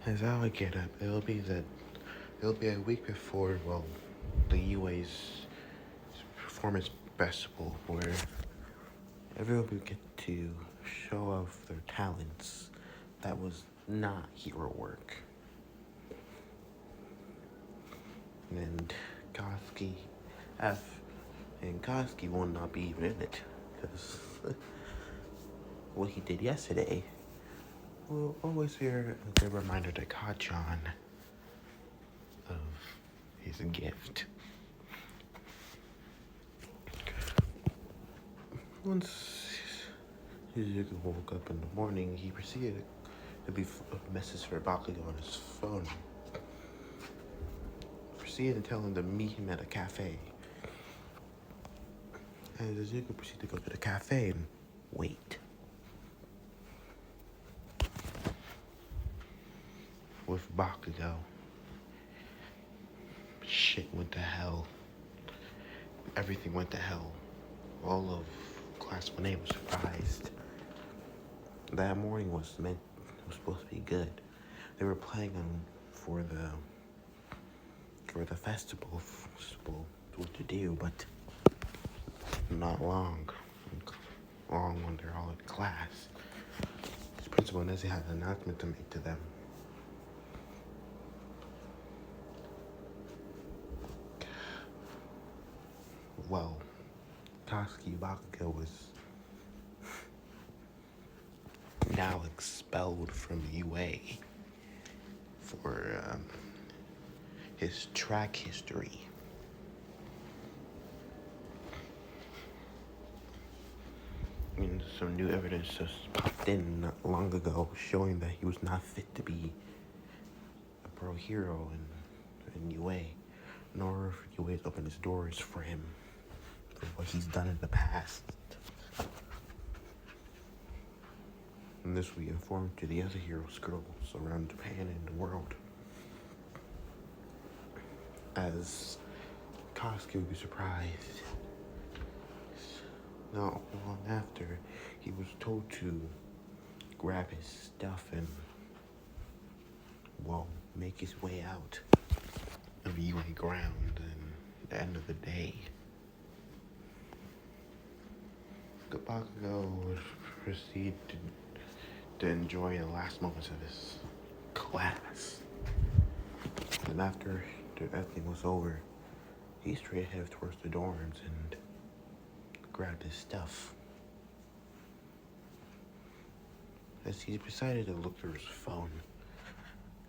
As how I get up, it'll be a week before, well, the UA's performance festival where everyone will get to show off their talents. That was not hero work. And Koski F and Koski will not be even in it because what he did yesterday will always be a good reminder to Kachan of his gift. Once Shizuku woke up in the morning, he proceeded to leave a message for Bakugo on his phone. Proceeded to tell him to meet him at a cafe. And Shizuku proceeded to go to the cafe and wait. With Bakugo, shit went to hell. Everything went to hell. All of Class 1A was surprised. That morning was supposed to be good. They were planning on for the festival what to do, but not long when they're all in class. His principal Nezzy had an announcement to make to them. Well, Koski Bakugo was now expelled from UA for his track history. And some new evidence just popped in not long ago showing that he was not fit to be a pro hero in UA, nor if UA's opened its doors for him for what he's done in the past. And this will be informed to the other heroes girls around Japan and the world. As Koski would be surprised. Not long after, he was told to grab his stuff and, well, make his way out of UA ground. And at the end of the day, Bakugo would proceed to enjoy the last moments of his class. And after everything was over, he straight headed towards the dorms and grabbed his stuff. As he decided to look through his phone,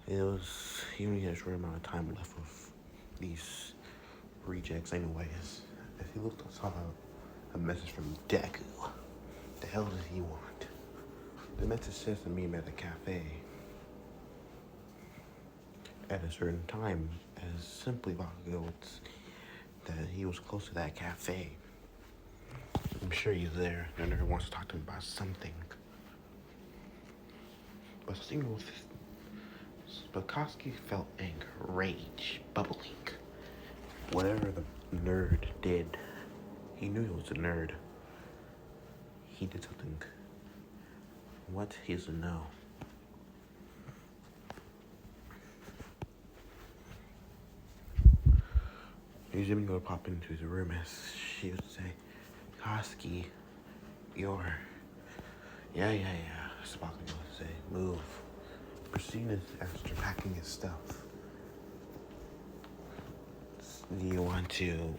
he only had a short amount of time left with these rejects anyways. As he looked, I saw a message from Deku. The hell does he want? The message says to meet him at a cafe at a certain time, as simply Bakugo that he was close to that cafe. I'm sure he's there, and everyone wants to talk to him about something. But Koski felt anger, rage, bubbling. Whatever the nerd did, he knew he was a nerd. He did something. What? He doesn't know. Usually would pop into his room as she would say, Koski, you're... Yeah. Spock would say, move. Proceeded after packing his stuff. Do you want to...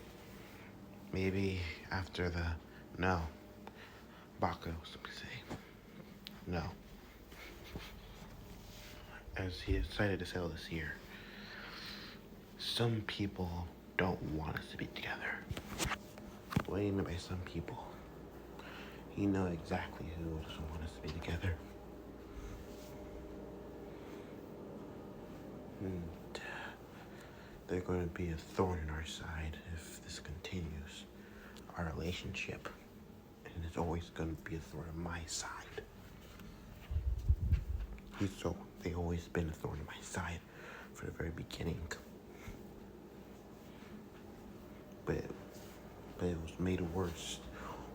Maybe after the... No. Bakugo simply say, no. As he decided to settle this here. Some people don't want us to be together. What do you mean by some people? You know exactly who doesn't want us to be together. And they're going to be a thorn in our side if this continues. Our relationship. And it's always going to be a thorn on my side. So they've always been a thorn on my side from the very beginning. But it was made worse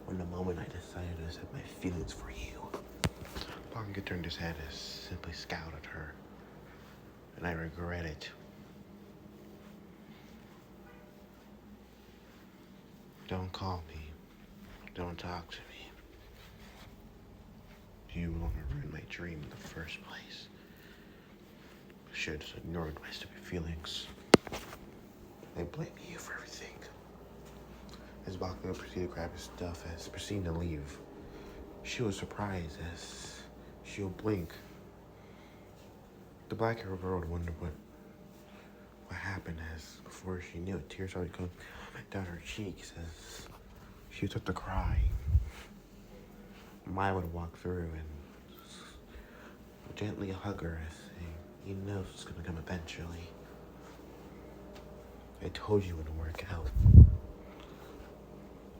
when the moment I decided to set my feelings for you. Bakugo turned his head and simply scowled at her. and I regret it. Don't call me. Don't talk to me. You want to ruin my dream in the first place. Should have ignored my stupid feelings. I blame you for everything. As Bakugo proceeded to grab his stuff as proceeding to leave, she was surprised as she would blink. The black-haired girl would wonder what happened as before she knew it, tears started coming down her cheeks as she took to cry. Maya would walk through and gently hug her as saying, "You know it's gonna come eventually. I told you it would work out."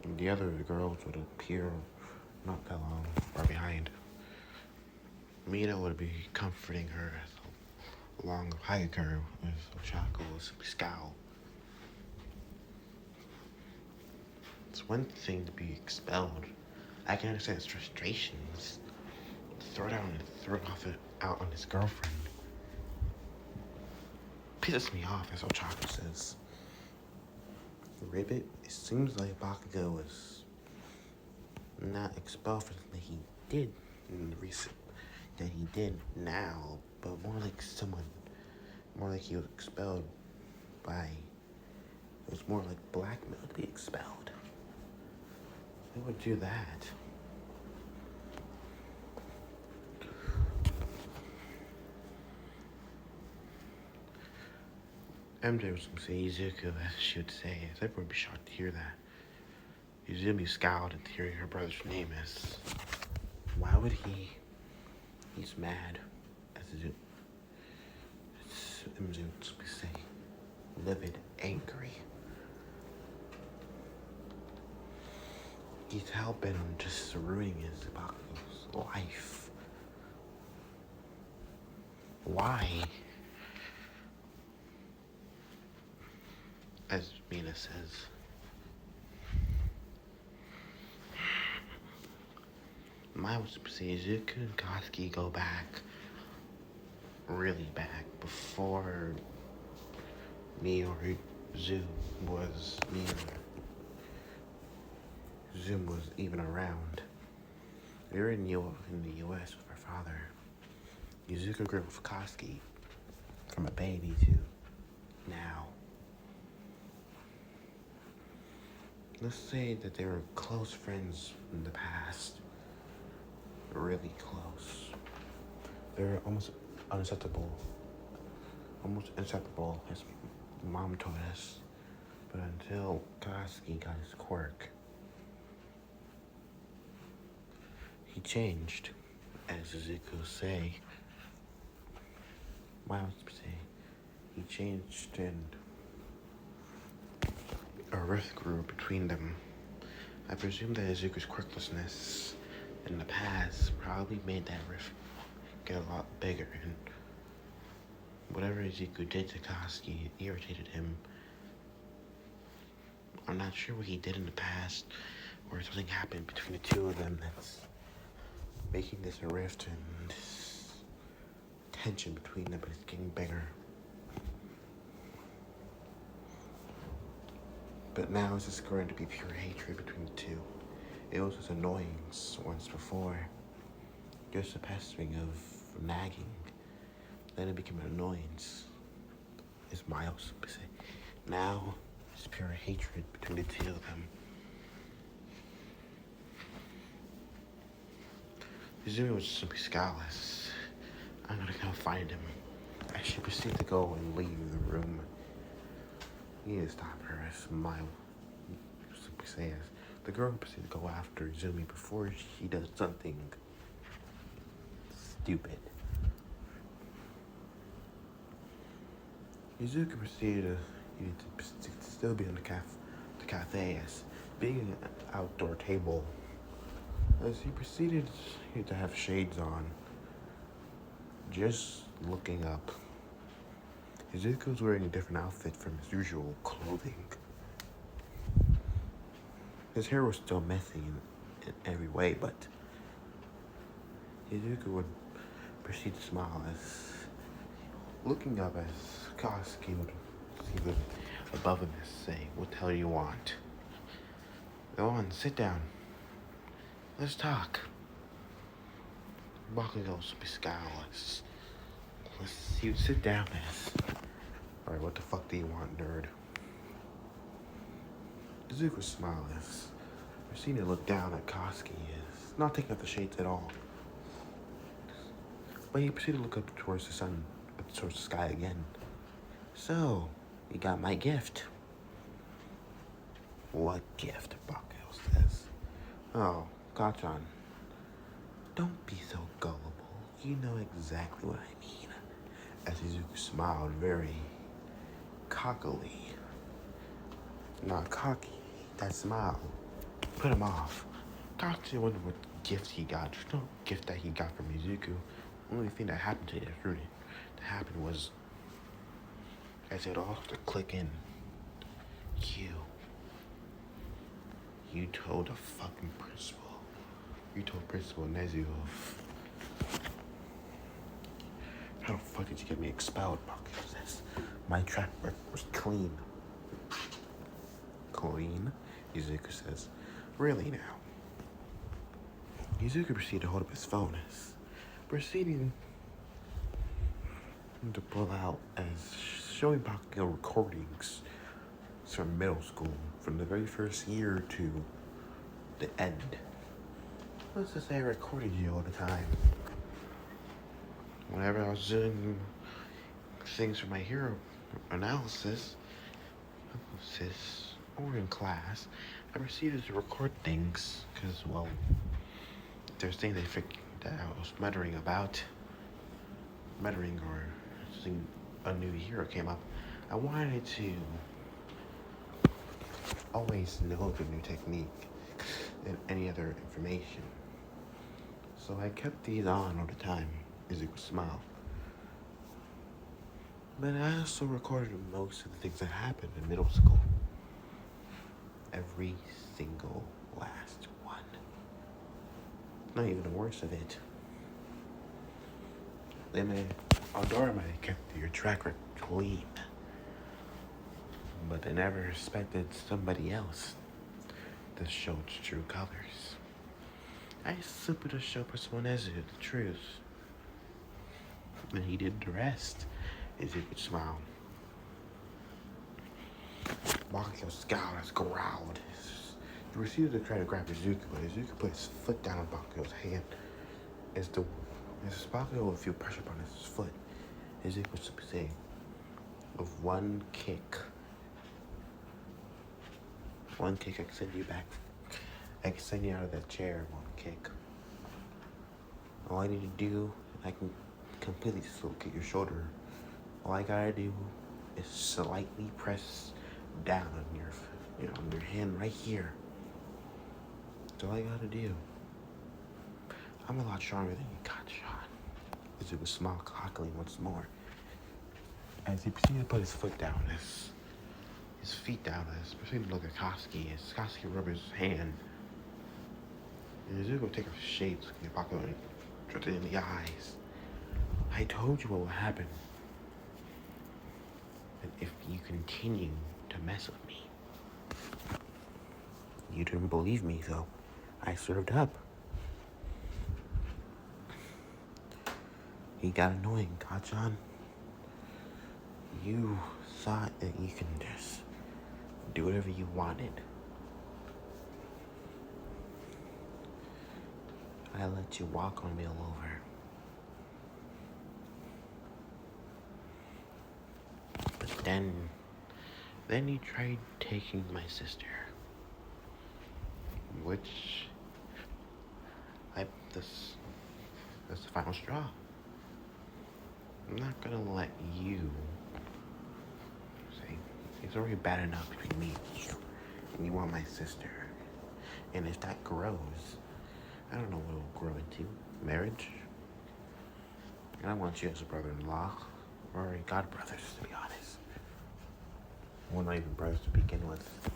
And the other girls would appear not that long far behind. Mina would be comforting her along hugging her with Oshako's scowl. It's one thing to be expelled. I can understand his frustrations. Throw it out and throw it out on his girlfriend. Pisses me off, as Ochako says. Ribbit, it seems like Bakugo was not expelled for something he did in the recent that he did now, but more like he was expelled by, it was more like blackmail to be expelled. Who would do that? MJ was going to say Izuku, as she would say, as everyone would be shocked to hear that. Izumi scowled at hearing her brother's name as, why would he? He's mad, as MJ would say, livid, angry. He's hell-bent on just ruining his Bakugo's life. Why? As Mina says, Maya was to say Izuku and Katsuki go back, really back, before Zoom was even around. We were in the U.S. with our father. Izuku grew up with Katsuki from a baby to now. Let's say that they were close friends in the past. Really close. They were almost inseparable, as Mom told us. But until Katsuki got his quirk, he changed, as Izuku say. Miles say he changed and a rift grew between them. I presume that Izuku's quirklessness in the past probably made that rift get a lot bigger, and whatever Izuku did to Katsuki irritated him. I'm not sure what he did in the past, or something happened between the two of them that's making this a rift and this tension between them, but it's getting bigger. But now it's just going to be pure hatred between the two. It was just annoying once before, just a pestering of nagging. Then it became an annoyance. It's Miles. Now it's pure hatred between the two of them. Izumi was simply scowless. I'm gonna go find him. As she proceeded to go and leave the room. You need to stop her, as Miles simply says. The girl proceeded to go after Izumi before she does something stupid. Izuku proceeded to still be on the cafe as being an outdoor table. As he proceeded to have shades on, just looking up. Izuku was wearing a different outfit from his usual clothing. His hair was still messy in every way, but Izuku would proceed to smile as looking up as Koski would see the above him and say, "What the hell do you want? Go on, sit down. Let's talk." Buckley goes, "Piscalis. You sit down, as. Alright, what the fuck do you want, nerd?" Zuko smiles. Rosina looked down at Koski, not taking up the shades at all. But he proceeded to look up towards the sun, towards the sky again. "So, you got my gift." "What gift?" Bucko says. "Oh, Kachan, don't be so gullible. You know exactly what I mean." As Izuku smiled very cockily. Not cocky. That smile put him off. Kachi wondered what gift he got. There's no gift that he got from Izuku. The only thing that happened today that happened was, as it all to click in. You told a fucking principal. You told Principal Nezu of. How the fuck did you get me expelled, Bucky says? My track record was clean. Clean? Izuku says. Really now? Izuku proceeded to hold up his phone proceeding to pull out as showing Bakugo recordings from middle school, from the very first year to the end. Let's just say I recorded you all the time. Whenever I was doing things for my hero analysis, or in class, I proceeded to record things because, well, there's things that I was muttering or a new hero came up. I wanted to always know the new technique and any other information. So I kept these on all the time, Izuku smiled. But I also recorded most of the things that happened in middle school. Every single last one. Not even the worst of it. Then Aldora might have kept your track record clean. But they never expected somebody else to show its true colors. I simply to show Principal Nezu the truth. And he did the rest. Izuku smiled. Bakugo scowled as growled. He proceeded to try to grab Izuku, but Izuku put his foot down on Bakugo's hand. As Bakugo would feel pressure upon his foot, Izuku was saying, "With one kick, I can send you back. I can send you out of that chair, one kick. All I need to do, I can completely dislocate your shoulder. All I gotta do is slightly press down on your hand right here. That's all I gotta do. I'm a lot stronger than you, Kachan." Izuku smiled cockily once more. As he proceeded to put his foot down, his feet down, as he proceeded to look at Koski, as Koski rubbed his hand. And Izuku would take off his shades, looking at Bakugo and directly in the eyes. "I told you what would happen. And if you continue to mess with me." You didn't believe me, so I served up. He got annoying, Kachan. You thought that you can just do whatever you wanted. I let you walk on me all over. But then you tried taking my sister. Which, that's the final straw. I'm not gonna let you say, it's already bad enough between me and you. And you want my sister. And if that grows, I don't know what it'll grow into. Marriage? And I want you as a brother-in-law. We're already godbrothers, to be honest. We're not even brothers to begin with.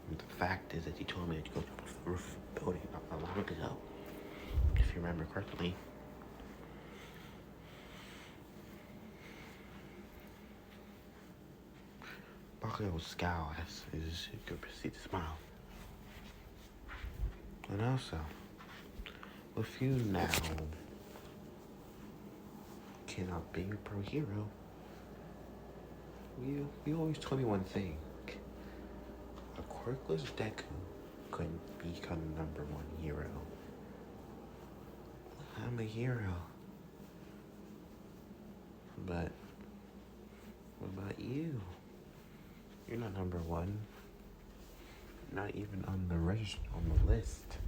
And the fact is that you told me that you go to the roof building not long ago. If if you remember correctly. Bakugo will scowl as Izuku proceeds to smile. And also, with you now cannot be a pro hero, you always told me one thing. A quirkless Deku couldn't become #1 hero. I'm a hero. But what about you? You're not #1. Not even on the list.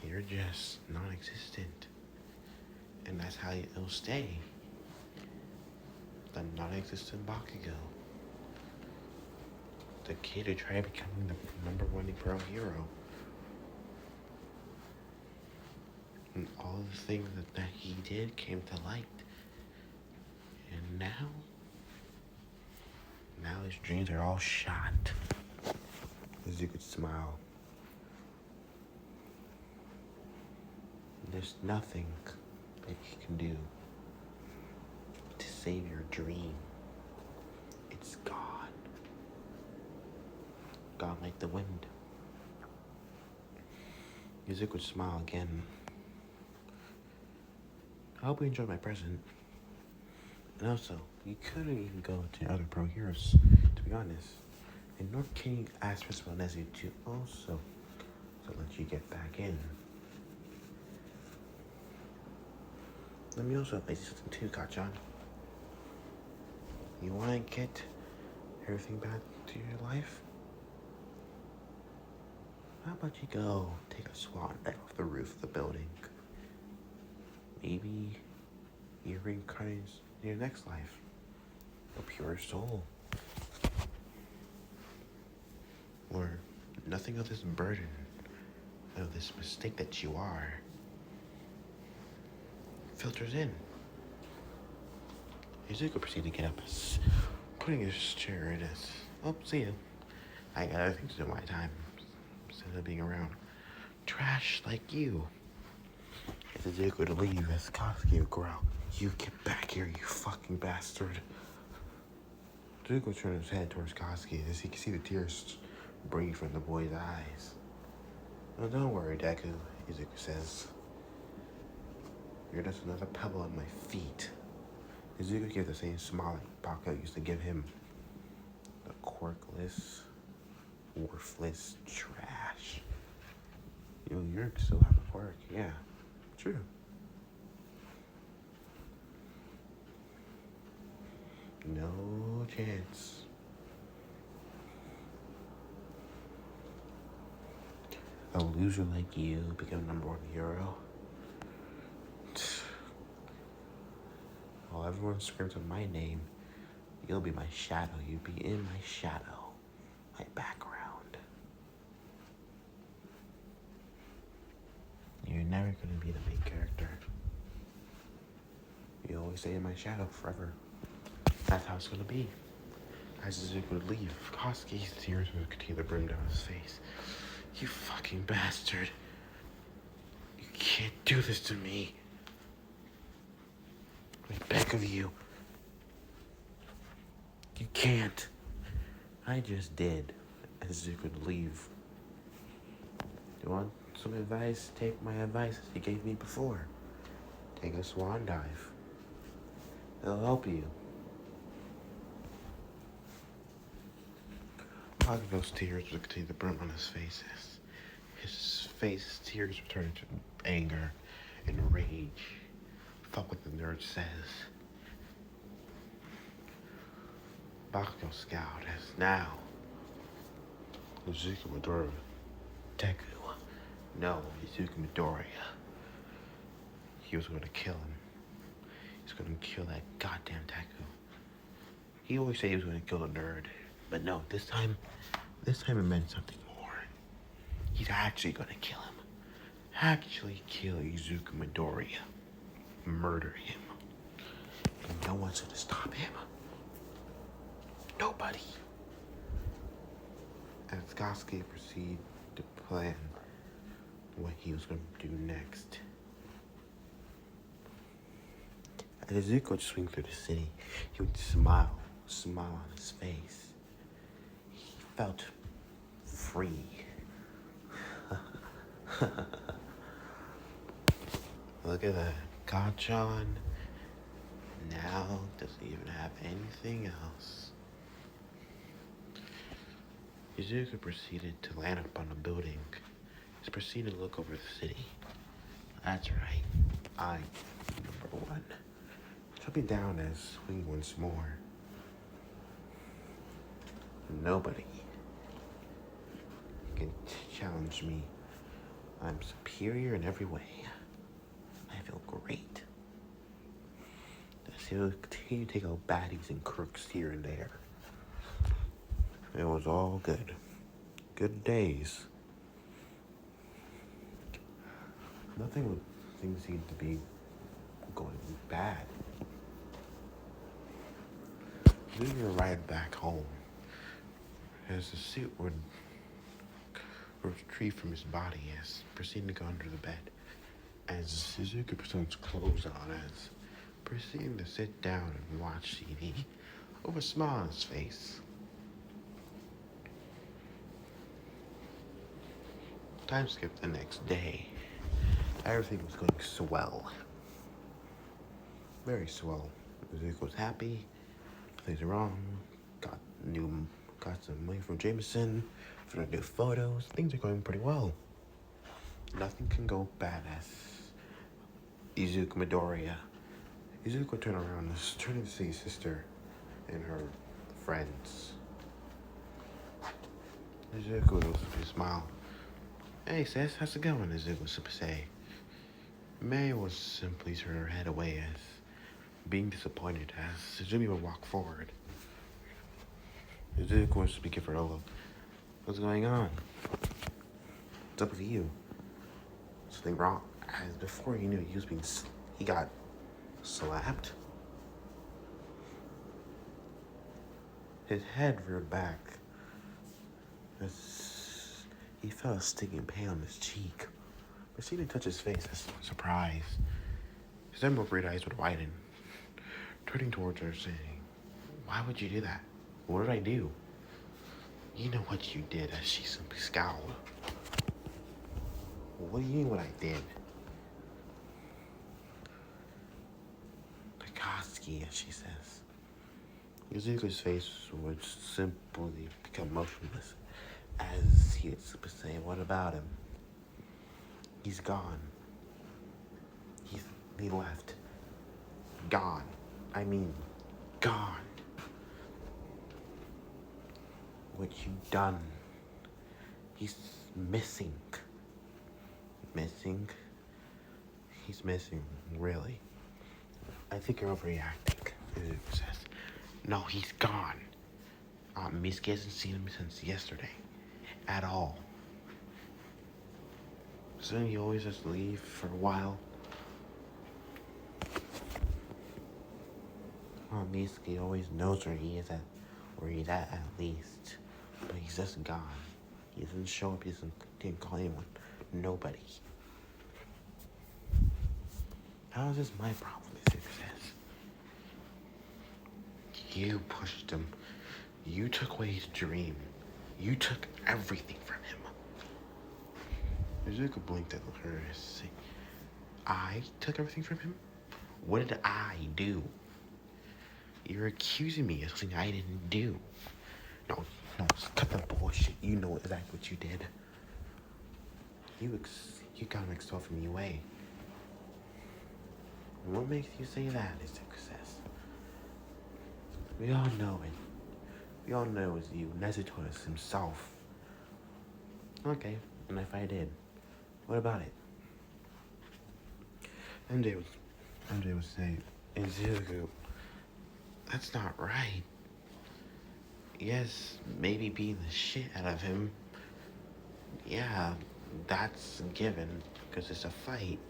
You're just non-existent. And that's how it'll stay. The non-existent Bakugo. The kid who tried becoming the #1 pro hero. And all the things that he did came to light. And now his dreams are all shot. As you could smile. There's nothing that you can do to save your dream. It's gone. Gone like the wind. Izuku would smile again. I hope you enjoyed my present. And also, you couldn't even go to other pro heroes, to be honest. And nor can you ask for someone as you to also to let you get back in. Let me also advise you something too, Kachan. You wanna get everything back to your life? How about you go take a swan dive off the roof of the building? Maybe you reincarnate in your next life. A pure soul. Or nothing of this burden, of this mistake that you are, filters in. Izuku proceeded to get up, putting his chair in his. Oh, see you. I got other things to do my time, instead of being around trash like you. As Izuku would leave, as Katsuki would growl, "You get back here, you fucking bastard." Izuku turned his head towards Katsuki as he could see the tears breathe from the boy's eyes. "Oh, don't worry, Deku," Izuku says. "You're just another pebble at my feet." Izuku gave the same smile like Bakugo used to give him. The quirkless, worthless trash. You're still have a quirk, yeah. True. No chance. A loser like you become #1 hero. While everyone screams out my name, you'll be my shadow. You'll be in my shadow, my background. You're never gonna be the main character. You always stay in my shadow forever. That's how it's gonna be. As Izuku would leave, Katsuki's tears would continue to brim down his face. "You fucking bastard. You can't do this to me. I beg of you. You can't." "I just did." As Izuku would leave. "You want some advice? Take my advice you gave me before. Take a swan dive. It'll help you." Bakugo's tears would continue to brim on his face. His tears would turn into anger and rage. Fuck what the nerd says. Bakugo scowled as now Izuku Midoriya. Deku. No, Izuku Midoriya. He was going to kill him. He's going to kill that goddamn Deku. He always said he was going to kill the nerd. But no, this time it meant something more. He's actually going to kill him. Actually kill Izuku Midoriya. Murder him. And no one's going to stop him. Nobody. As Katsuki proceeded to plan what he was going to do next. As Izuku would swing through the city, he would smile on his face. He felt free. Look at that. Gachan now doesn't even have anything else. Izuku proceeded to land up on a building. He proceeded to look over the city. That's right. I'm number one. Jumping down as swing once more. Nobody can challenge me. I'm superior in every way. I feel great. He'll continue to take out baddies and crooks here and there. It was all good. Good days. Things seemed to be going bad. Then we arrived back home. As the suit would retrieve from his body as proceeding to go under the bed. As Suzuki puts on his clothes on, as proceeding to sit down and watch TV with a smile on his face. Time skip the next day. Everything was going swell. Very swell. Suzuki was happy. Things are wrong. Got some money from Jameson for the new photos. Things are going pretty well. Nothing can go bad as Izuku Midoriya. Izuku turned around and turned to see his sister and her friends. Izuku was a smile. Hey sis, how's it going? Izuku was to say. May was simply turn her head away as being disappointed as Suzumi would walk forward. Izuku was speaking for Olo. What's going on? What's up with you? Something wrong? As before he knew he got slapped. His head reared back as he felt a stinging pain on his cheek. Proceeded to touch his face as surprise. His emerald great eyes would widen, turning towards her saying, "Why would you do that? What did I do?" "You know what you did," as she simply scowled. "What do you mean what I did?" "Takoski," as she says. Yuzuko's face would simply become motionless as he would simply say, "What about him?" "He's gone. He left. Gone. I mean, gone. What you done? He's missing." "Missing? He's missing, really? I think you're overreacting," Izuku says. "No, he's gone. Misuke hasn't seen him since yesterday. At all. So he always has to leave for a while." Misuke always knows where he's at least. But he's just gone. He doesn't show up, didn't call anyone. Nobody. How is this my problem, Izuku says. You pushed him. You took away his dream. You took everything from him. Izuku blinked at her and said, "I took everything from him? What did I do?" "You're accusing me of something I didn't do." No, cut the bullshit. You know exactly what you did. You got mixed off from UA. "What makes you say that?" Izuku says. "We all know it. We all know it was you. Nezuko told us himself." "Okay, and if I did, what about it?" MJ would say, "Izuku, that's not right. Yes, maybe beating the shit out of him. Yeah, that's a given, because it's a fight.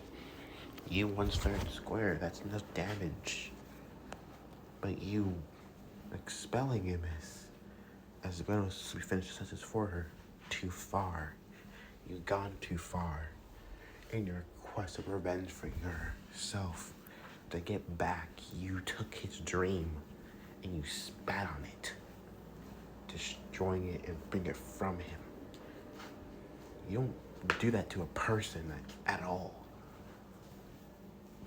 You once fair and square, that's enough damage. But you expelling him as Gwen was finished the sentence for her, too far. You've gone too far. In your quest of revenge for yourself, to get back, you took his dream and you spat on it, destroying it and bring it from him. You don't do that to a person at all.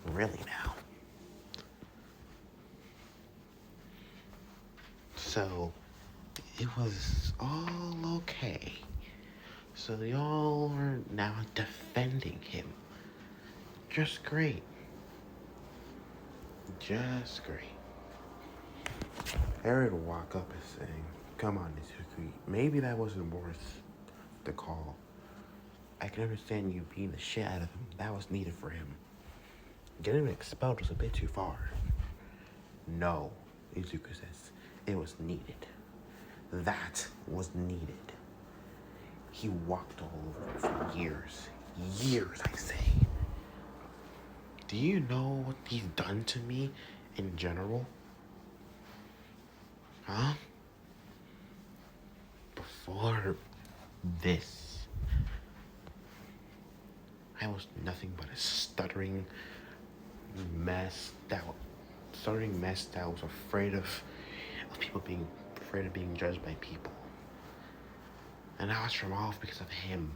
Really now. So, it was all okay. So y'all are now defending him. Just great. Just great. Harry would walk up and saying, "Come on, Izuku, maybe that wasn't worth the call. I can understand you beating the shit out of him. That was needed for him. Getting him expelled was a bit too far." "No," Izuku says, "it was needed. That was needed. He walked all over it for years. Years, I say. Do you know what he's done to me in general? Huh? Before this, I was nothing but a stuttering mess that was afraid of people being afraid of being judged by people. And I was from off because of him.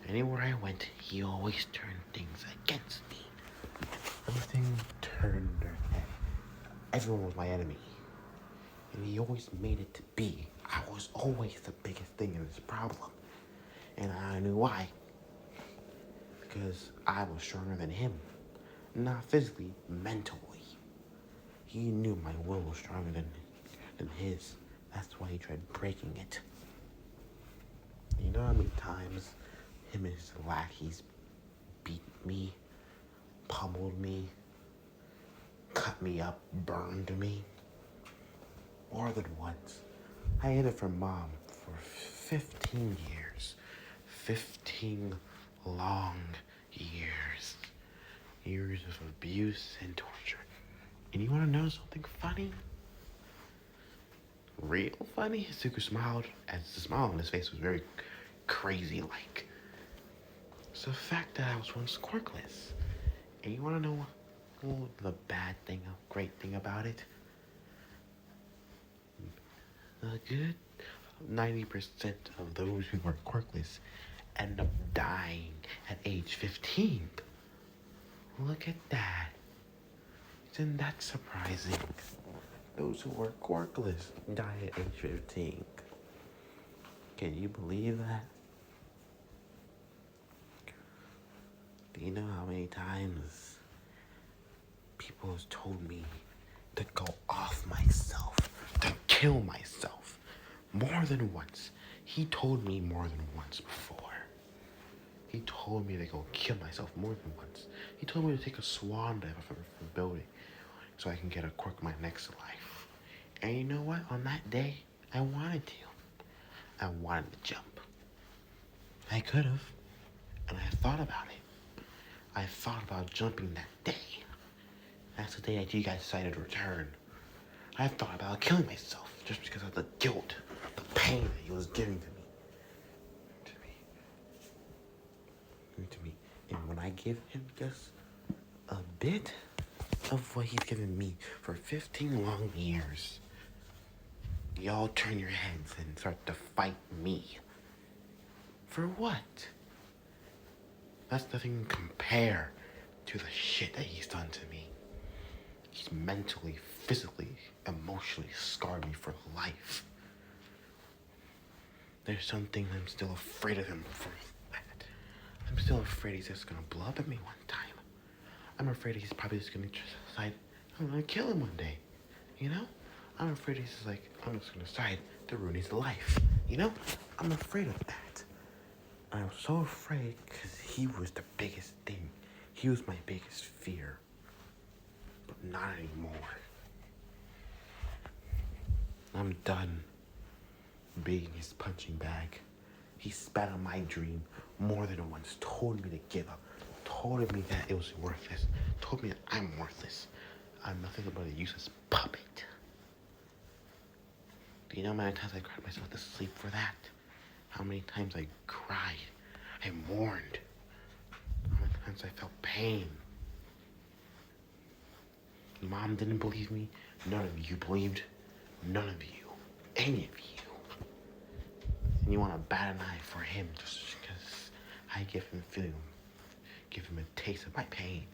Anywhere I went, he always turned things against me. Everything turned their head. Everyone was my enemy. And he always made it to be. I was always the biggest thing in his problem. And I knew why. Because I was stronger than him. Not physically, mentally. He knew my will was stronger than his. That's why he tried breaking it. You know how many times him and his lackeys beat me, pummeled me, cut me up, burned me? More than once. I hid it from Mom for 15 years. 15 long years. Years of abuse and torture. And you want to know something funny? Real funny? Izuku smiled, as the smile on his face was very crazy-like. It's the fact that I was once quirkless. And you want to know the great thing about it? A good 90% of those who are quirkless end up dying at age 15. Look at that. Isn't that surprising? Those who are quirkless die at age 15. Can you believe that? Do you know how many times people have told me to go off myself, to kill myself? More than once. He told me more than once before. He told me to go kill myself more than once. He told me to take a swan dive off of a building so I can get a quirk my next life. And you know what? On that day, I wanted to. I wanted to jump. I could have. And I thought about it. I thought about jumping that day. That's the day that you guys decided to return. I thought about killing myself just because of the guilt, the pain that he was giving to me. And when I give him just a bit of what he's given me for 15 long years, y'all turn your heads and start to fight me. For what? That's nothing compared to the shit that he's done to me. He's mentally, physically, emotionally scarred me for life. There's something I'm still afraid of him for that. I'm still afraid he's just gonna blow up at me one time. I'm afraid he's probably just gonna decide I'm gonna kill him one day. You know? I'm afraid he's just like, I'm just gonna decide to ruin his life. You know? I'm afraid of that. I was so afraid because he was the biggest thing. He was my biggest fear. But not anymore. I'm done being his punching bag. He spat on my dream more than once, told me to give up, told me that it was worthless, told me that I'm worthless. I'm nothing but a useless puppet. Do you know how many times I cried myself to sleep for that? How many times I cried? I mourned. I felt pain. Mom didn't believe me. None of you believed. None of you. Any of you. And you want to bat an eye for him just because I give him a taste of my pain.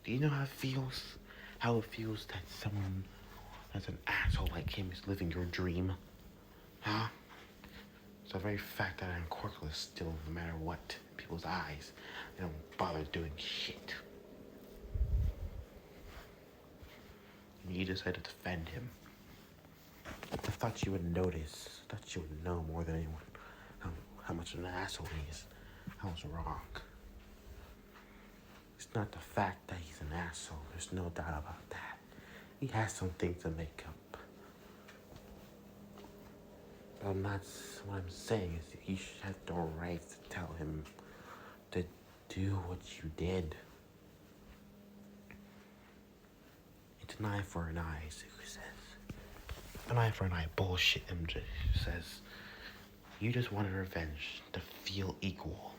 Do you know how it feels? How it feels that someone that's an asshole like him is living your dream? Huh? It's the very fact that I'm quirkless still, no matter what, in people's eyes, they don't bother doing shit. And you decide to defend him. I thought you would notice. I thought you would know more than anyone how much of an asshole he is. I was wrong. It's not the fact that he's an asshole. There's no doubt about that. He has something to make up. But what I'm saying is that you should have the right to tell him to do what you did. It's an eye for an eye, Zuko says. An eye for an eye bullshit, MJ says. You just wanted revenge to feel equal.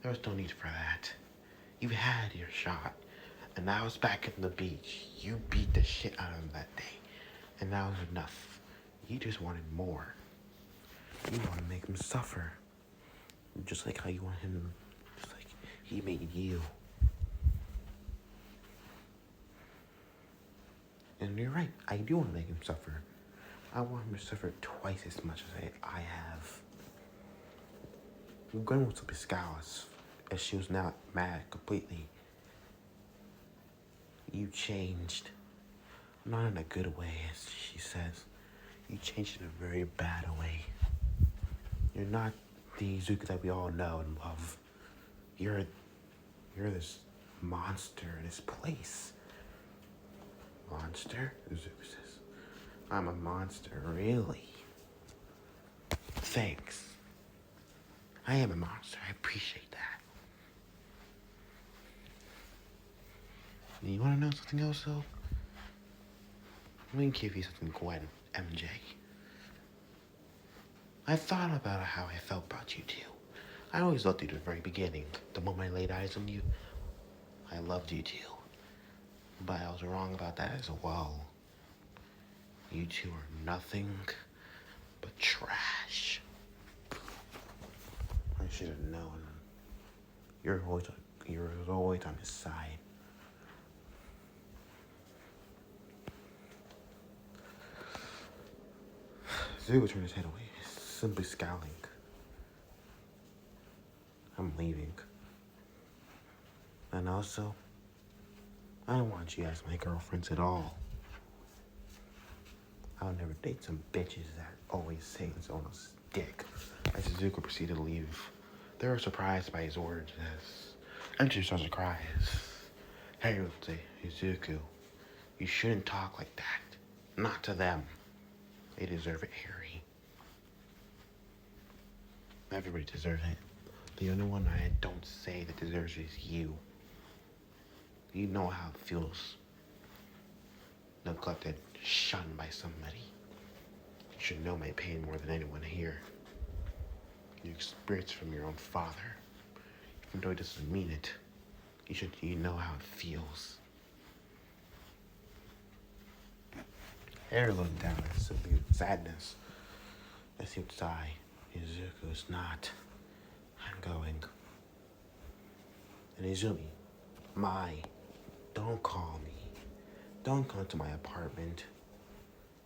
There was no need for that. You had your shot, and I was back at the beach. You beat the shit out of him that day, and that was enough. You just wanted more. You want to make him suffer, just like how you want him, just like he made you. And you're right, I do want to make him suffer. I want him to suffer twice as much as I have. Gwen was to be scowls, as she was now mad completely. You changed. Not in a good way, as she says. You changed in a very bad way. You're not the Zuko that we all know and love. You're this monster in this place. Monster? Zuko says. I'm a monster, really? Thanks. I am a monster. I appreciate that. You want to know something else, though? Let me give you something, Gwen, MJ. I thought about how I felt about you two. I always loved you at the very beginning. The moment I laid eyes on you, I loved you too. But I was wrong about that as well. You two are nothing but trash. I should have known. You're always on his side. Zuko turned his head away, simply scowling. I'm leaving. And also, I don't want you as my girlfriends at all. I'll never date some bitches that always say it's on a dick. As Zuko proceeded to leave, they were surprised by his words as MJ starts to cry. Harry would say, "Hey, Zuko, you shouldn't talk like that. Not to them. They deserve it, Harry. Everybody deserves it. The only one I don't say that deserves it is you. You know how it feels. Neglected, shunned by somebody. You should know my pain more than anyone here. You experience it from your own father. Even though he doesn't mean it, you know how it feels." Harry looked down at subdued sadness as he would sigh. Izuku's not. I'm going. And Izumi, don't call me. Don't come to my apartment.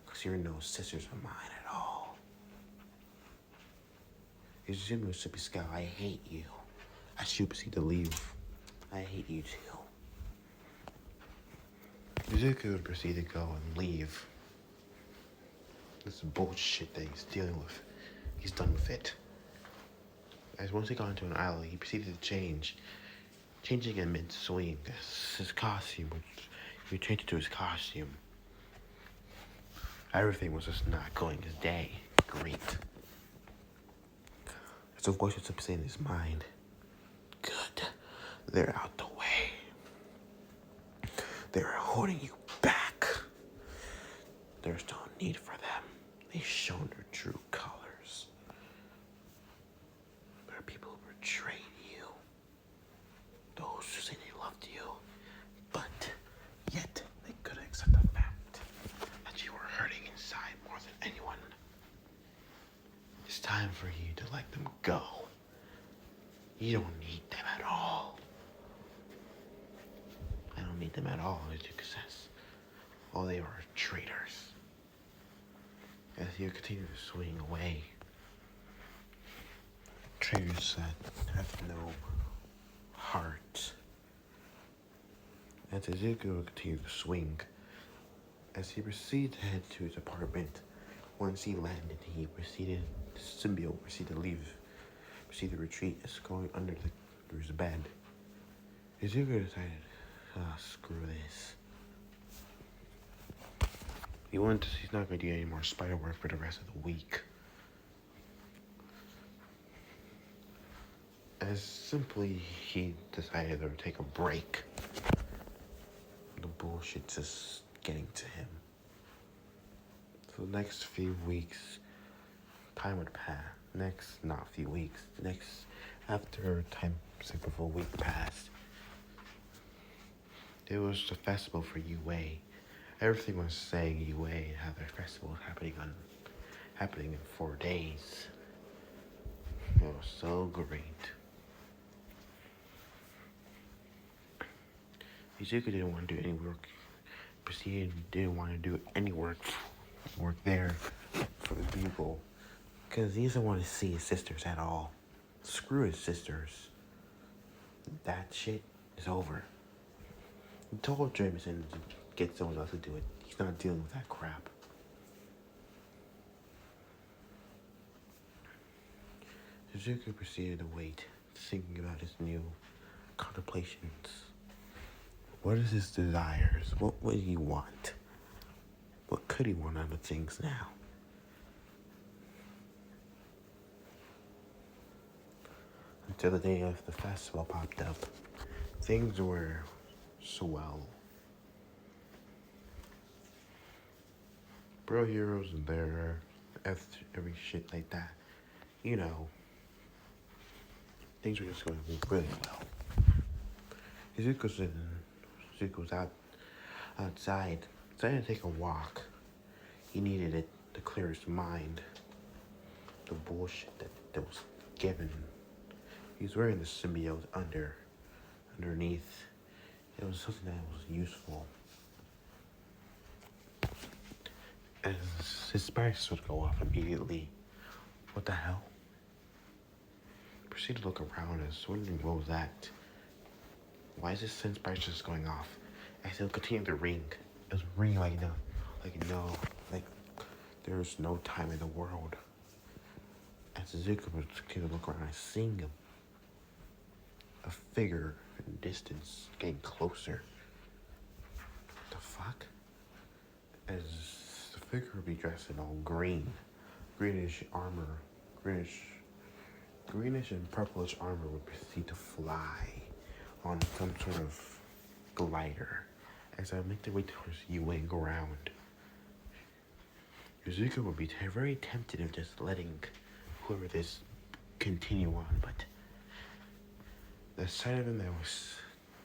Because you're no sisters of mine at all. Izumi was to be scout. I hate you. I should proceed to leave. I hate you too. Izuku would proceed to go and leave. This bullshit that he's dealing with. He's done with it. As once he got into an alley, he proceeded to change. Changing in mid-swing. His costume, he changed it to his costume. Everything was just not going his day. Great. As a voice was up in his mind. Good. They're out the way. They're holding you back. There's no need for them. They've shown their true colors. There are people who betrayed you. You don't need them at all. I don't need them at all, as you says. All they are traitors. As you continue to swing away, traitors that have no heart. As Izuku will continue to swing, as he proceeded to head to his apartment, once he landed, the symbiote proceeded to leave, proceeded to retreat, as going under his bed. Izuku decided, screw this. He's not going to do any more spider work for the rest of the week. As simply, he decided to take a break. The bullshit's just getting to him. So the next few weeks, time would pass. After time skip of a week passed, it was the festival for UA. Everything was saying UA and how their festival was happening in 4 days. It was so great. Izuku didn't want to do any work. Proceeded didn't want to do any work there for the bugle, because he doesn't want to see his sisters at all. Screw his sisters. That shit is over. He told Jameson to get someone else to do it. He's not dealing with that crap. Izuku proceeded to wait, thinking about his new contemplations. What is his desires? What would he want? What could he want out of things now? Until the day of the festival popped up, things were swell. Bro heroes and there, every shit like that. You know, things were just going really well. Izuku was outside, decided to take a walk. He needed it to clear his mind. The bullshit that was given. He was wearing the symbiote underneath. It was something that was useful. As his sparks would go off immediately. What the hell? Proceeded to look around and was wondering what was that. Why is this sense sparks just going off? As he'll continue to ring. It was ringing like there's no time in the world. As Zuko was continuing to look around, I seen a figure in the distance getting closer. What the fuck? As the figure would be dressed in all greenish armor, greenish and purplish armor would proceed to fly on some sort of glider as I make their way towards UA ground. Izuku would be very tempted of just letting whoever this continue on, but the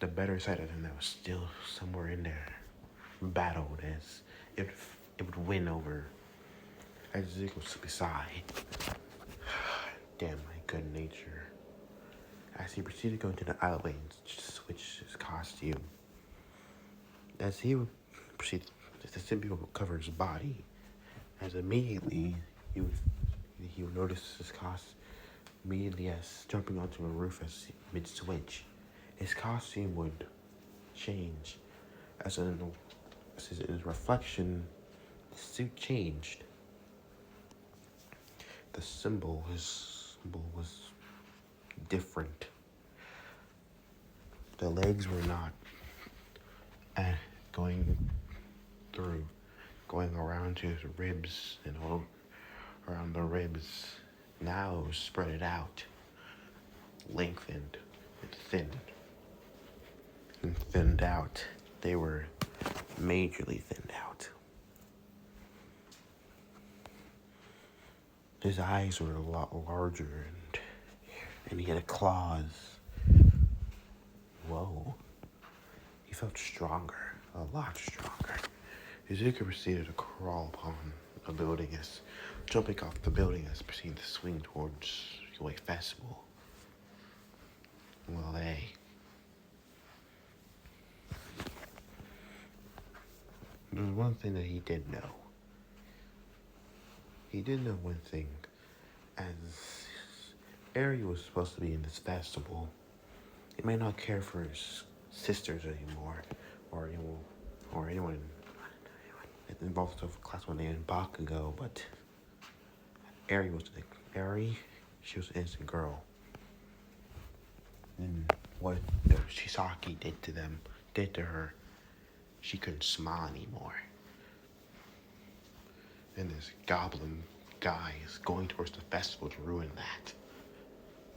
better side of him that was still somewhere in there, battled as it would win over as Izuku would sigh. Damn my good nature. As he proceeded to go into the alleyway and switch his costume. As he would proceed, the symbiote would cover his body. As immediately he would notice his costume immediately as jumping onto a roof as mid-switch. His costume would change. As his reflection, his suit changed. His symbol was different. The legs were not going around to his ribs and all around the ribs. Now it was spread it out, lengthened, and thinned out. They were majorly thinned out. His eyes were a lot larger, and he had claws. Whoa. He felt stronger, a lot stronger. Izuku proceeded to crawl upon a building jumping off the building as proceeded to swing towards UA Festival. Well, there's one thing that he did know. He did know one thing. As Ari was supposed to be in this festival, he may not care for his sisters anymore, or anyone involved with class one named Bakugo, but Ari, she was an innocent girl. And what the Shisaki did to her, she couldn't smile anymore. And this goblin guy is going towards the festival to ruin that.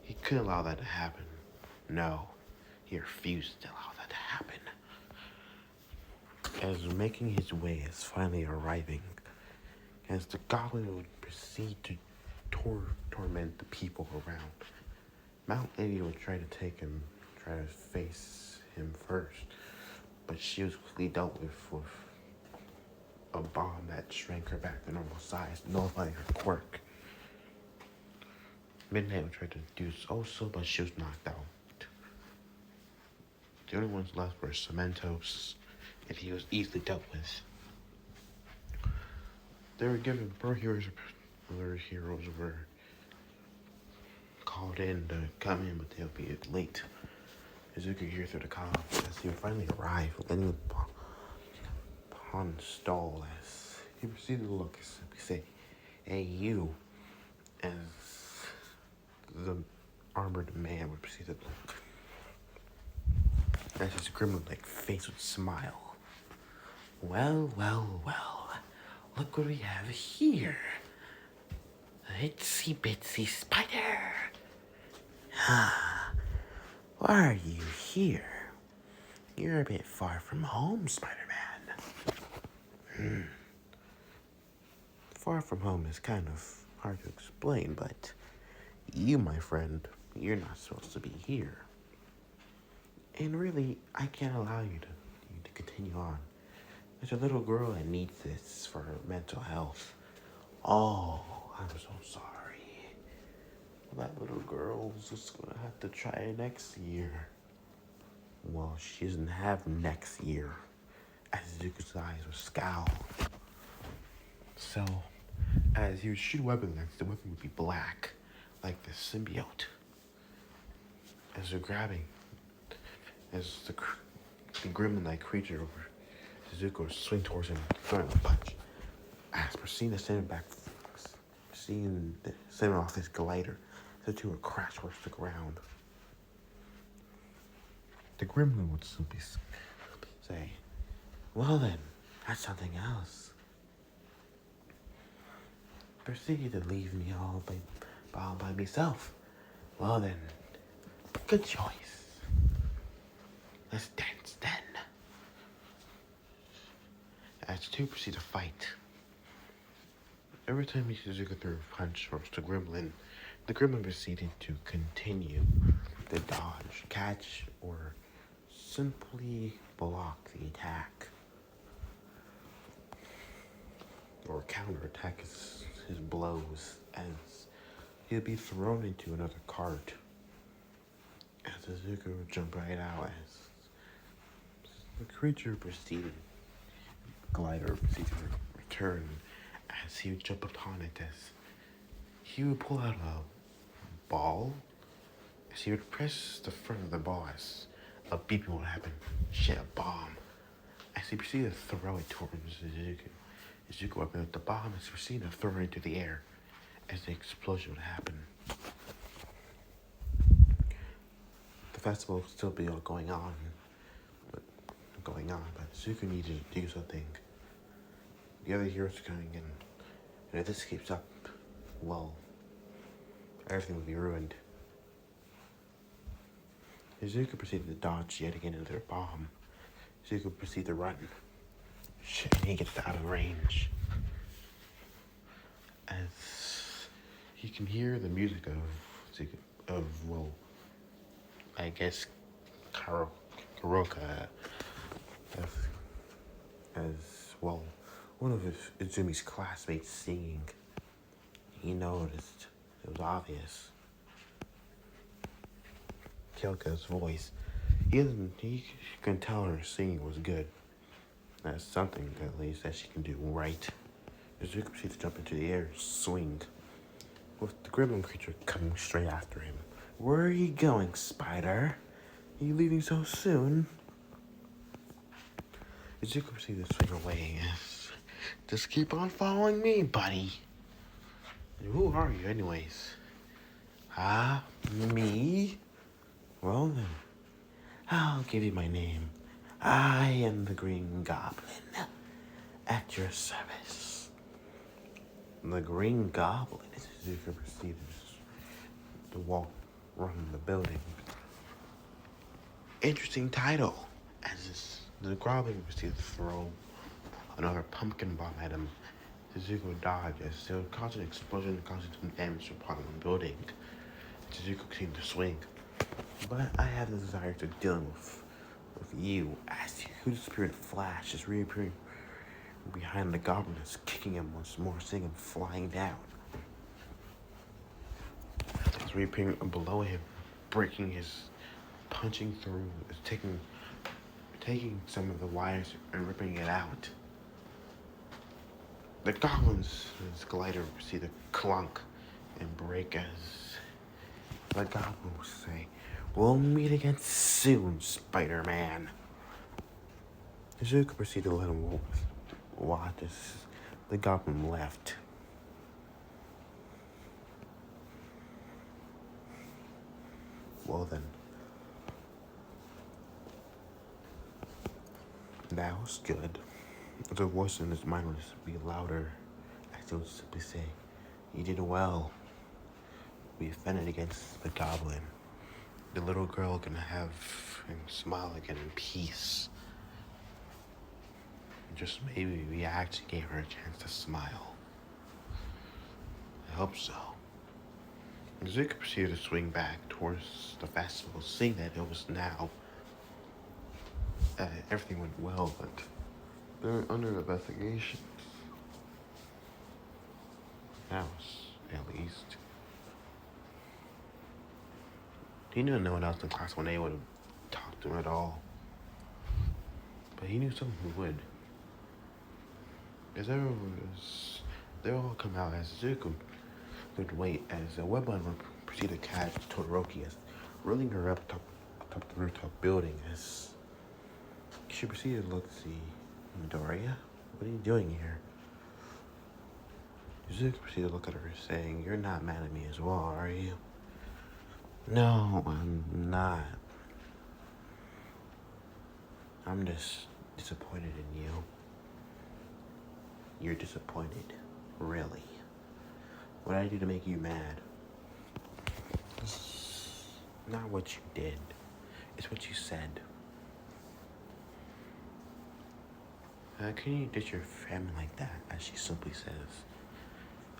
He couldn't allow that to happen. No, he refused to allow that to happen. As making his way is finally arriving, as the goblin would proceed to torment the people around, Mount Lady would try to face him first, but she was quickly dealt with a bomb that shrank her back to normal size, nullifying her quirk. Midnight would try to do also, but she was knocked out. The only ones left were Cementos, and he was easily dealt with. They were given other heroes were called in to come in, but they'll be late. As you could hear through the comms, as he would finally arrive, landing upon the stall as he proceeded to look, simply say, "Hey, you," as the armored man would proceed to look. As his gremlin-like face would smile. Well, look what we have here. The itsy bitsy spider. Why are you here? You're a bit far from home, Spider-Man. Far from home is kind of hard to explain, but you, my friend, you're not supposed to be here. And really, I can't allow you to continue on. There's a little girl that needs this for her mental health. Oh, I'm so sorry. That little girl's just gonna have to try it next year. Well, she doesn't have next year, as Zuko's eyes would scowl. So, as he would shoot a weapon next, the weapon would be black, like the symbiote. As they're grabbing, as the gremlin-like creature over Zuko would swing towards him, throwing a punch. As proceeding to send him back, send him off his glider, the two would crash towards the ground. The gremlin would simply say, "Well then, that's something else." Proceeded to leave me all by myself. Well then, good choice. Let's dance then. As the two proceed to fight, every time Zuko threw a punch towards the gremlin proceeded to continue to dodge, catch, or simply block the attack. Or counterattack his blows as he'd be thrown into another cart. As Zuko would jump right out as the creature glider proceeded to return as he would jump upon it as he would pull out a ball as he would press the front of the ball as a beeping would happen. Shit, a bomb. As he proceeded to throw it towards Zuko. Zuko opened up the bomb as he proceeded to throw it into the air as the explosion would happen. The festival would still be going on, but Zuko needed to do something. The other heroes are coming in, and if this keeps up, well, everything will be ruined. Zuko proceeded to dodge yet again into their bomb. Zuko proceeded to run. Shit, he gets out of range. As he can hear the music I guess Karoka, as well, one of Izumi's classmates singing. He noticed. It was obvious. Kyoko voice. He can tell her singing was good. That's something, at least, that she can do right. Izuku proceeds to jump into the air, swing, with the gremlin creature coming straight after him. Where are you going, Spider? Are you leaving so soon? Izuku proceeds to swing away. Just keep on following me, buddy. Who are you, anyways? Me? Well then, I'll give you my name. I am the Green Goblin, at your service. The Green Goblin is Izuku proceeds to walk around the building. Interesting title, as the Goblin proceeds to throw another pumpkin bomb at him. Izuku dodged as it would cause an explosion causing some damage to part of the building. Izuku continued to swing. But I have the desire to deal with you as the spirit Flash is reappearing behind the goblin, is kicking him once more, seeing him flying down. It's reappearing below him, breaking his, punching through, taking some of the wires and ripping it out. The goblin's glider proceeds to clunk and break as the goblin will say, "We'll meet again soon, Spider-Man." Izuku proceeded to let him watch as the goblin left. Well then, that was good. The voice in his mind would just be louder, as it would simply say, "You did well. We defended against the goblin. The little girl can have and smile again in peace." Just maybe we actually gave her a chance to smile. I hope so. Zuka proceeded to swing back towards the festival, seeing that it was now everything went well, but they're under investigation. Now, at least. He knew no one else in class when they would have talked to him at all. But he knew someone who would. As they all come out as Zuko could wait as a Webline would proceed to catch Todoroki as rolling her up atop the rooftop building as she proceeded to look to see Midoriya. What are you doing here? Zuko proceeded to look at her, saying, "You're not mad at me as well, are you?" "No, I'm not. I'm just disappointed in you." "You're disappointed? Really? What did I do to make you mad?" "It's not what you did. It's what you said." "How can you ditch your family like that?" as she simply says.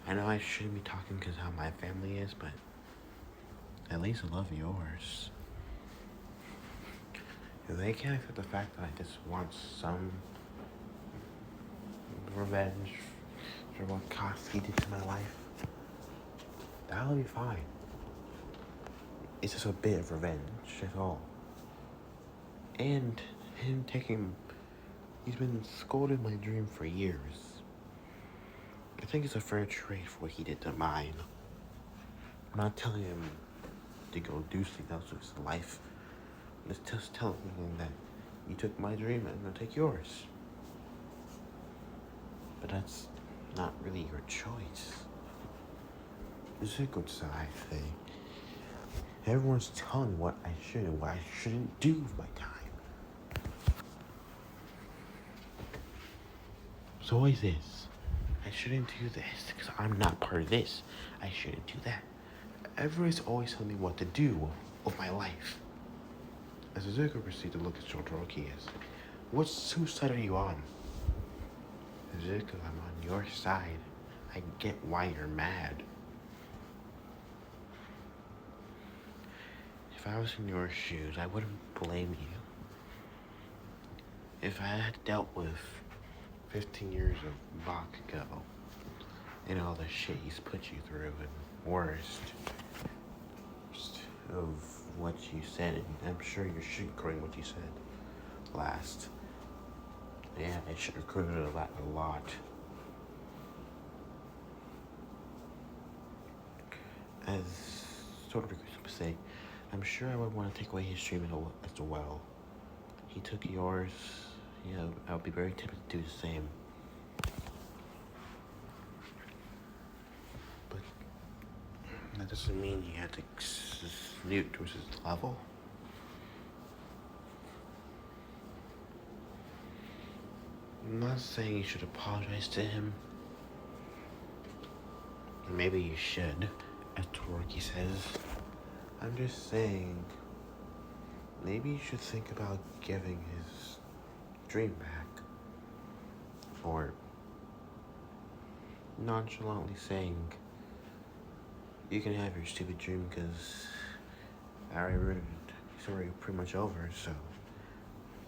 "I know I shouldn't be talking because how my family is, but at least I love yours. If they can't accept the fact that I just want some revenge for what Koski did to my life, that'll be fine. It's just a bit of revenge, that's all. And he's been scolding my dream for years. I think it's a fair trade for what he did to mine. I'm not telling him to go do something else with his life. I'm just telling him that you took my dream and I'm gonna take yours. But that's not really your choice. It's a good side thing. Everyone's telling me what I should and what I shouldn't do with my time. It's always this. I shouldn't do this because I'm not part of this. I shouldn't do that. Everyone's always telling me what to do with my life. As Izuku proceeds to look at Todoroki as, whose side are you on? Izuku, I'm on your side. I get why you're mad. If I was in your shoes, I wouldn't blame you. If I had dealt with 15 years of Bakugo and all the shit he's put you through, and worst of what you said, and I'm sure you're sugarcoating what you said last. Yeah, I sugarcoated it a lot. As sort of to say, I'm sure I would want to take away his treatment as well. He took yours. You know, I would be very tempted to do the same. But that doesn't mean you have to snoot towards his level. I'm not saying you should apologize to him. Maybe you should, as Torky says. I'm just saying, maybe you should think about giving his dream back. Or nonchalantly saying, you can have your stupid dream because I already ruined it. It's already pretty much over, so,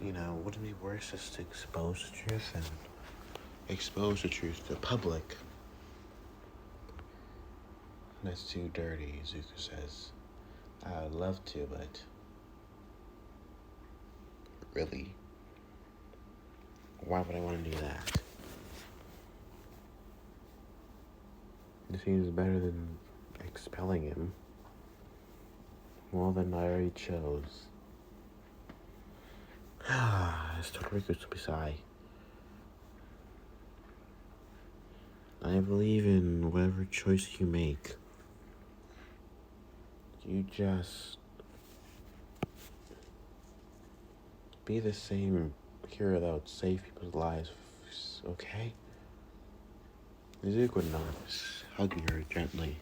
you know, wouldn't it be worse just to expose the truth and expose the truth to the public? That's too dirty, Zuko says. I would love to, but really? Why would I want to do that? It seems better than expelling him. Well, then I already chose. It's Todoroki's to sigh. I believe in whatever choice you make. You just be the same hero that would save people's lives, okay? Zuko nods, hugging her gently.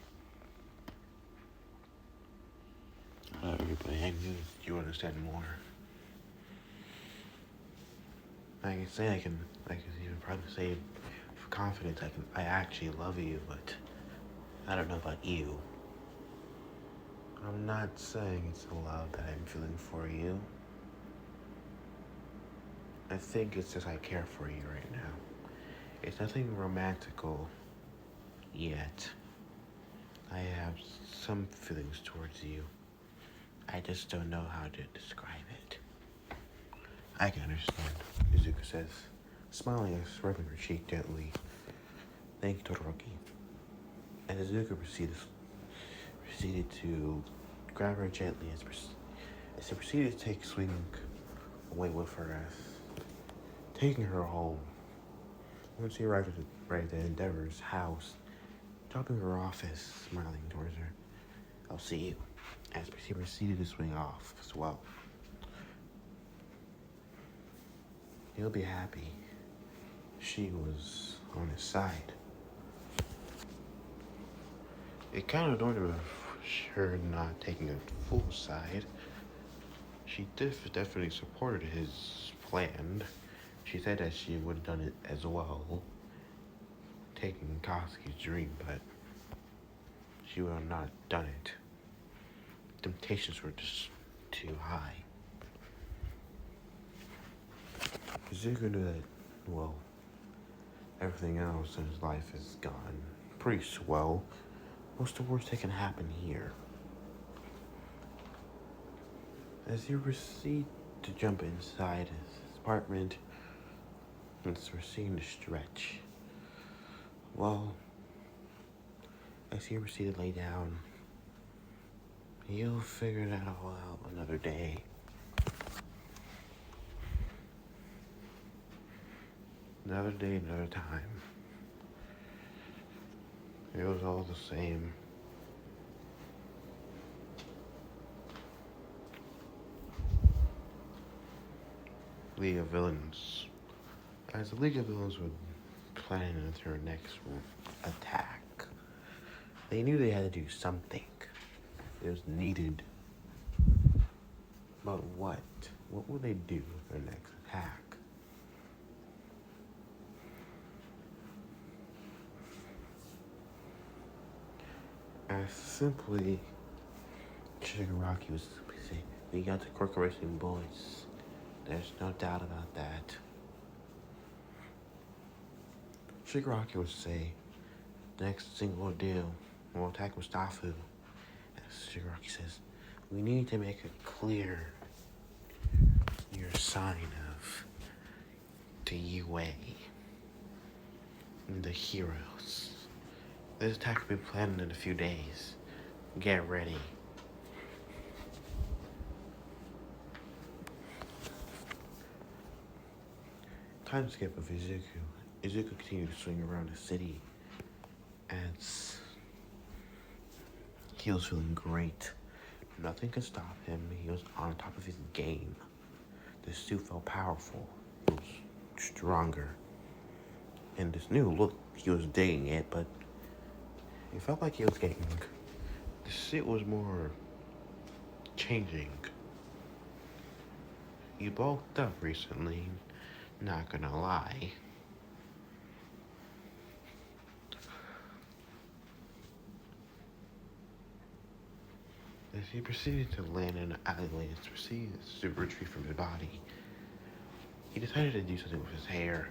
Everybody, I knew you would understand more. I can even probably say for confidence, I actually love you, but I don't know about you. I'm not saying it's a love that I'm feeling for you. I think it's just I care for you right now. It's nothing romantical yet. I have some feelings towards you. I just don't know how to describe it. I can understand, Izuku says, smiling and rubbing her cheek gently. Thank you, Todoroki. And Izuku proceeded to grab her gently as he proceeded to take swing away with her, taking her home. Once he arrived at the Endeavor's house, dropping her off as smiling towards her. I'll see you. As he proceeded to swing off as well. He'll be happy. She was on his side. It kind of annoyed her not taking a full side. She definitely supported his plan. She said that she would have done it as well, taking Koski's dream, but she would have not done it. Temptations were just too high. Zuko knew that, well, everything else in his life is gone pretty swell. What's the worst that can happen here? As he proceeded to jump inside his apartment, it's proceeding to stretch. Well, as he proceeded to lay down, you'll figure that all out another day. Another day, another time. It was all the same. League of Villains. As the League of Villains were planning their next attack, they knew they had to do something. It was needed. But what? What will they do with their next attack? As simply, Shigaraki was saying, we got the corporation boys. There's no doubt about that. Shigaraki would say, next thing we'll do, we'll attack Mustafa. As Shigaraki says, We need to make it clear your sign of the UA and the heroes. This attack will be planned in a few days. Get ready. Time skip of Izuku. Izuku continued to swing around the city as he was feeling great. Nothing could stop him. He was on top of his game. The suit felt powerful. It was stronger. And this new look, he was digging it, but it felt like he was getting... The suit was more changing. You bulked up recently, not gonna lie. As he proceeded to land in an alleyway and proceeded to retreat from his body, he decided to do something with his hair.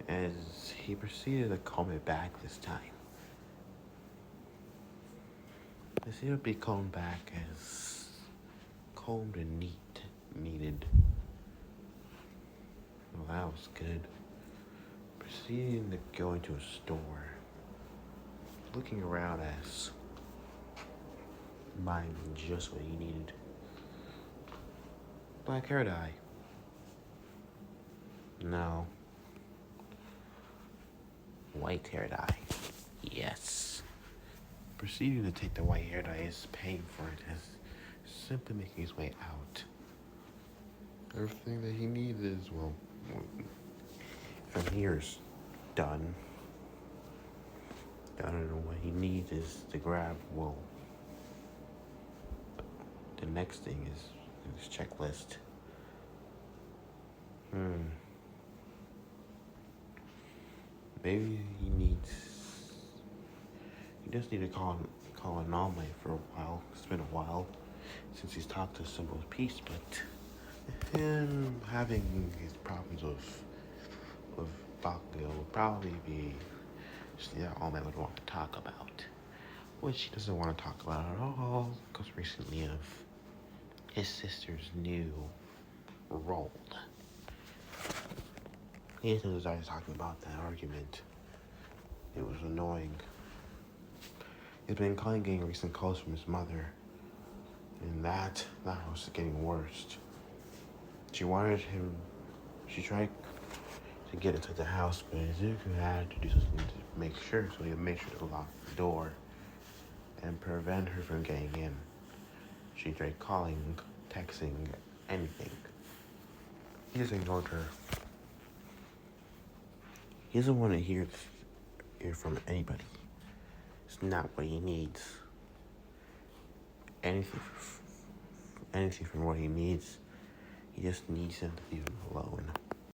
As he proceeded to comb it back this time. It seemed to be combed back as combed and needed. Well, that was good. Proceeding to go into a store. Looking around as buying just what he needed. Black hair dye. No. White hair dye. Yes. Proceeding to take the white hair dye is paying for it as simply making his way out. Everything that he needs is, well, from here is done. I don't know what he needs is to grab, well, the next thing is his checklist. Maybe he just need to call an all-night for a while. It's been a while since he's talked to Symbol of Peace, but him having his problems with Bakugo would probably be all All Might would want to talk about, which he doesn't want to talk about at all, because recently of his sister's new role. He hasn't decided talking about that argument. It was annoying. He's been getting recent calls from his mother, and that was getting worse. She tried to get into the house, but Izuku had to do something to make sure, so he made sure to lock the door and prevent her from getting in. She tried calling, texting, anything. He just ignored her. He doesn't want to hear from anybody. It's not what he needs. Anything from what he needs. He just needs him to leave him alone.